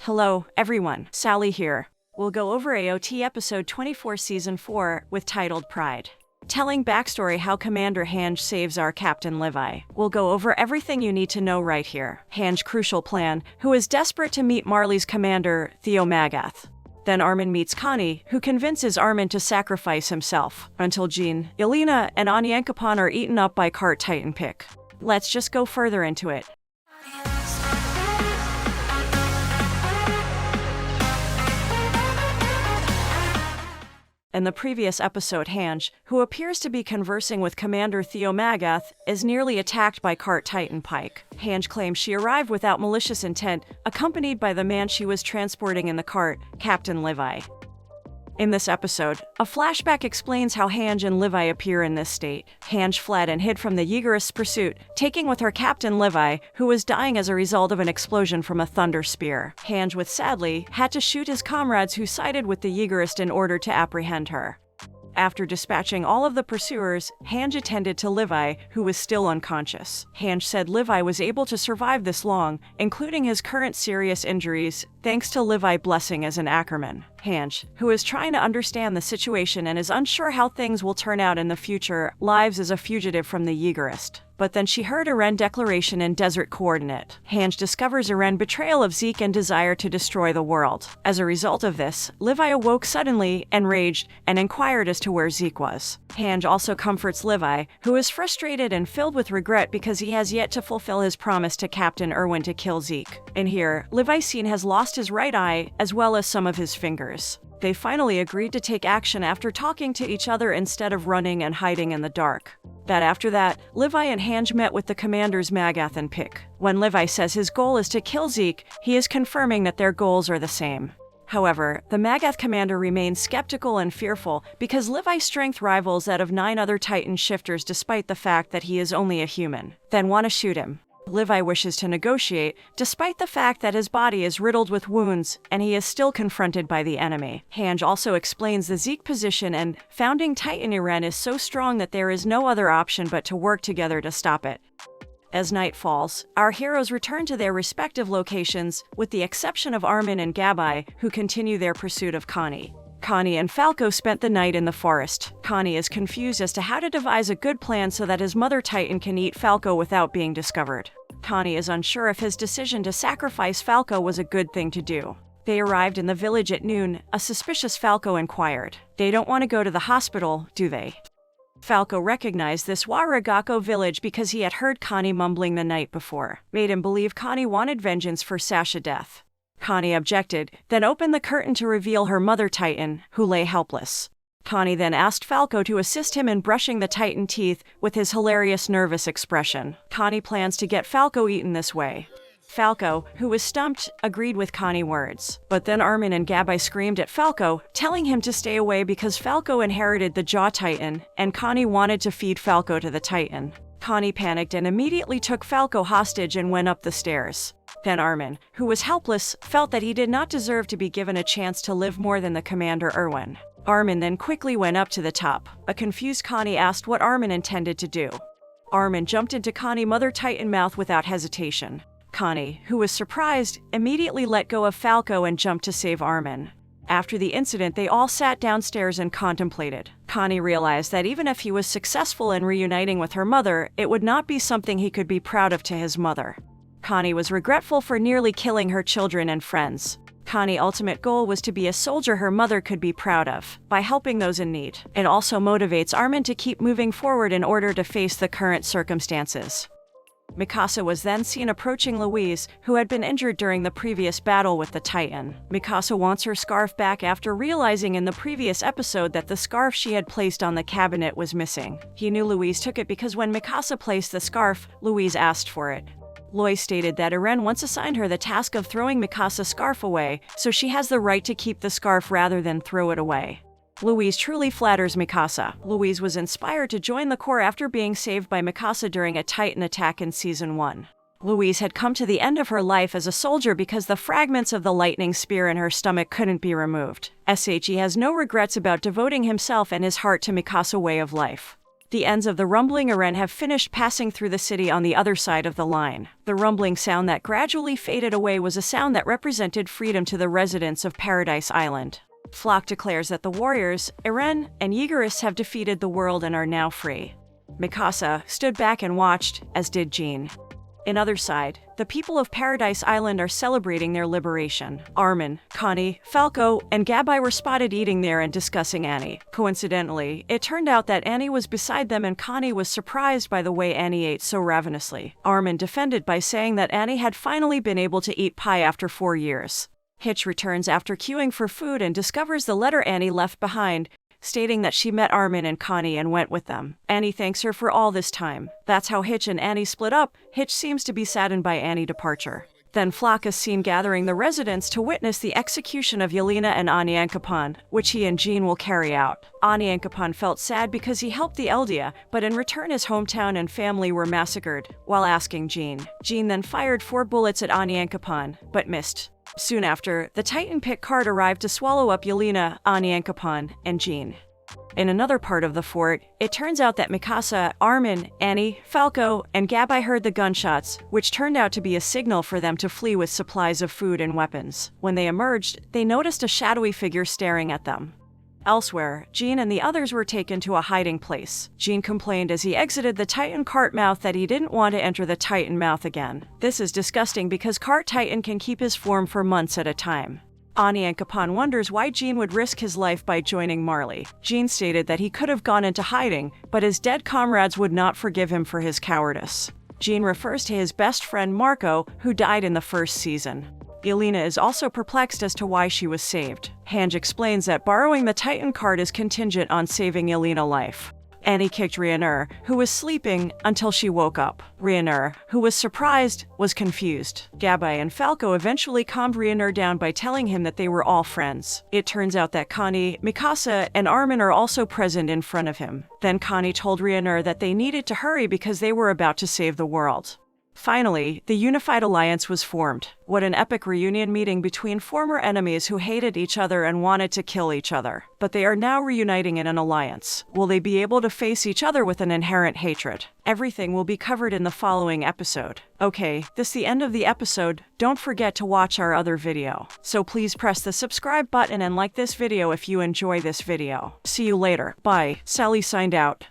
Hello, everyone. Sally here. We'll go over AOT Episode 24 Season 4 with titled Pride. Telling backstory how Commander Hange saves our Captain Levi. We'll go over everything you need to know right here. Hange's crucial plan, who is desperate to meet Marley's commander, Theo Magath. Then Armin meets Connie, who convinces Armin to sacrifice himself, until Jean, Elena, and Onyankopon are eaten up by Cart Titan Pick. Let's just go further into it. In the previous episode, Hange, who appears to be conversing with Commander Theo Magath, is nearly attacked by Cart Titan Pike. Hange claims she arrived without malicious intent, accompanied by the man she was transporting in the cart, Captain Levi. In this episode, a flashback explains how Hange and Levi appear in this state. Hange fled and hid from the Yaegerist's pursuit, taking with her Captain Levi, who was dying as a result of an explosion from a thunder spear. Hange, sadly, had to shoot his comrades who sided with the Yaegerist in order to apprehend her. After dispatching all of the pursuers, Hange attended to Levi, who was still unconscious. Hange said Levi was able to survive this long, including his current serious injuries, thanks to Levi's blessing as an Ackerman. Hange, who is trying to understand the situation and is unsure how things will turn out in the future, lives as a fugitive from the Yaegerist. But then she heard Eren declaration in Desert Coordinate. Hange discovers Eren's betrayal of Zeke and desire to destroy the world. As a result of this, Levi awoke suddenly, enraged, and inquired as to where Zeke was. Hange also comforts Levi, who is frustrated and filled with regret because he has yet to fulfill his promise to Captain Erwin to kill Zeke. In here, Levi's seen has lost his right eye, as well as some of his fingers. They finally agreed to take action after talking to each other instead of running and hiding in the dark. After that, Levi and Hange met with the commanders Magath and Pick. When Levi says his goal is to kill Zeke, he is confirming that their goals are the same. However, the Magath commander remains skeptical and fearful because Levi's strength rivals that of 9 other Titan shifters despite the fact that he is only a human. Then want to shoot him. Levi wishes to negotiate, despite the fact that his body is riddled with wounds, and he is still confronted by the enemy. Hange also explains the Zeke position and founding Titan Eren is so strong that there is no other option but to work together to stop it. As night falls, our heroes return to their respective locations, with the exception of Armin and Gabai, who continue their pursuit of Connie. Connie and Falco spent the night in the forest. Connie is confused as to how to devise a good plan so that his mother Titan can eat Falco without being discovered. Connie is unsure if his decision to sacrifice Falco was a good thing to do. They arrived in the village at noon. A suspicious Falco inquired. They don't want to go to the hospital, do they? Falco recognized this Waragako village because he had heard Connie mumbling the night before. Made him believe Connie wanted vengeance for Sasha's death. Connie objected, then opened the curtain to reveal her mother Titan, who lay helpless. Connie then asked Falco to assist him in brushing the Titan teeth with his hilarious nervous expression. Connie plans to get Falco eaten this way. Falco, who was stumped, agreed with Connie's words. But then Armin and Gabai screamed at Falco, telling him to stay away because Falco inherited the Jaw Titan, and Connie wanted to feed Falco to the Titan. Connie panicked and immediately took Falco hostage and went up the stairs. Then Armin, who was helpless, felt that he did not deserve to be given a chance to live more than the Commander Erwin. Armin then quickly went up to the top. A confused Connie asked what Armin intended to do. Armin jumped into Connie's mother Titan mouth without hesitation. Connie, who was surprised, immediately let go of Falco and jumped to save Armin. After the incident, they all sat downstairs and contemplated. Connie realized that even if he was successful in reuniting with her mother, it would not be something he could be proud of to his mother. Connie was regretful for nearly killing her children and friends. Connie's ultimate goal was to be a soldier her mother could be proud of, by helping those in need. It also motivates Armin to keep moving forward in order to face the current circumstances. Mikasa was then seen approaching Louise, who had been injured during the previous battle with the Titan. Mikasa wants her scarf back after realizing in the previous episode that the scarf she had placed on the cabinet was missing. He knew Louise took it because when Mikasa placed the scarf, Louise asked for it. Lois stated that Eren once assigned her the task of throwing Mikasa's scarf away, so she has the right to keep the scarf rather than throw it away. Louise truly flatters Mikasa. Louise was inspired to join the Corps after being saved by Mikasa during a Titan attack in Season 1. Louise had come to the end of her life as a soldier because the fragments of the lightning spear in her stomach couldn't be removed. SHE has no regrets about devoting himself and his heart to Mikasa's way of life. The ends of the rumbling Eren have finished passing through the city on the other side of the line. The rumbling sound that gradually faded away was a sound that represented freedom to the residents of Paradise Island. Flock declares that the warriors, Eren and Yaeger, have defeated the world and are now free. Mikasa stood back and watched, as did Jean. On the other side, the people of Paradise Island are celebrating their liberation. Armin, Connie, Falco, and Gabai were spotted eating there and discussing Annie. Coincidentally, it turned out that Annie was beside them and Connie was surprised by the way Annie ate so ravenously. Armin defended by saying that Annie had finally been able to eat pie after 4 years. Hitch returns after queuing for food and discovers the letter Annie left behind, stating that she met Armin and Connie and went with them. Annie thanks her for all this time. That's how Hitch and Annie split up. Hitch seems to be saddened by Annie's departure. Then Flock is seen gathering the residents to witness the execution of Yelena and Onyankopan, which he and Jean will carry out. Onyankopan felt sad because he helped the Eldia, but in return his hometown and family were massacred, while asking Jean. Jean then fired 4 bullets at Onyankopan, but missed. Soon after, the Titan Pit cart arrived to swallow up Yelena, Onyankopan, and Jean. In another part of the fort, it turns out that Mikasa, Armin, Annie, Falco, and Gabai heard the gunshots, which turned out to be a signal for them to flee with supplies of food and weapons. When they emerged, they noticed a shadowy figure staring at them. Elsewhere, Jean and the others were taken to a hiding place. Jean complained as he exited the Titan cart mouth that he didn't want to enter the Titan mouth again. This is disgusting because Cart Titan can keep his form for months at a time. Onyankopan wonders why Jean would risk his life by joining Marley. Jean stated that he could have gone into hiding, but his dead comrades would not forgive him for his cowardice. Jean refers to his best friend Marco, who died in the first season. Yelena is also perplexed as to why she was saved. Hange explains that borrowing the Titan card is contingent on saving Yelena's life. Annie kicked YMIR, who was sleeping, until she woke up. YMIR, who was surprised, was confused. Gabai and Falco eventually calmed YMIR down by telling him that they were all friends. It turns out that Connie, Mikasa, and Armin are also present in front of him. Then Connie told YMIR that they needed to hurry because they were about to save the world. Finally, the Unified Alliance was formed. What an epic reunion meeting between former enemies who hated each other and wanted to kill each other. But they are now reuniting in an alliance. Will they be able to face each other with an inherent hatred? Everything will be covered in the following episode. Okay, this is the end of the episode. Don't forget to watch our other video. So please press the subscribe button and like this video if you enjoy this video. See you later. Bye. Sally signed out.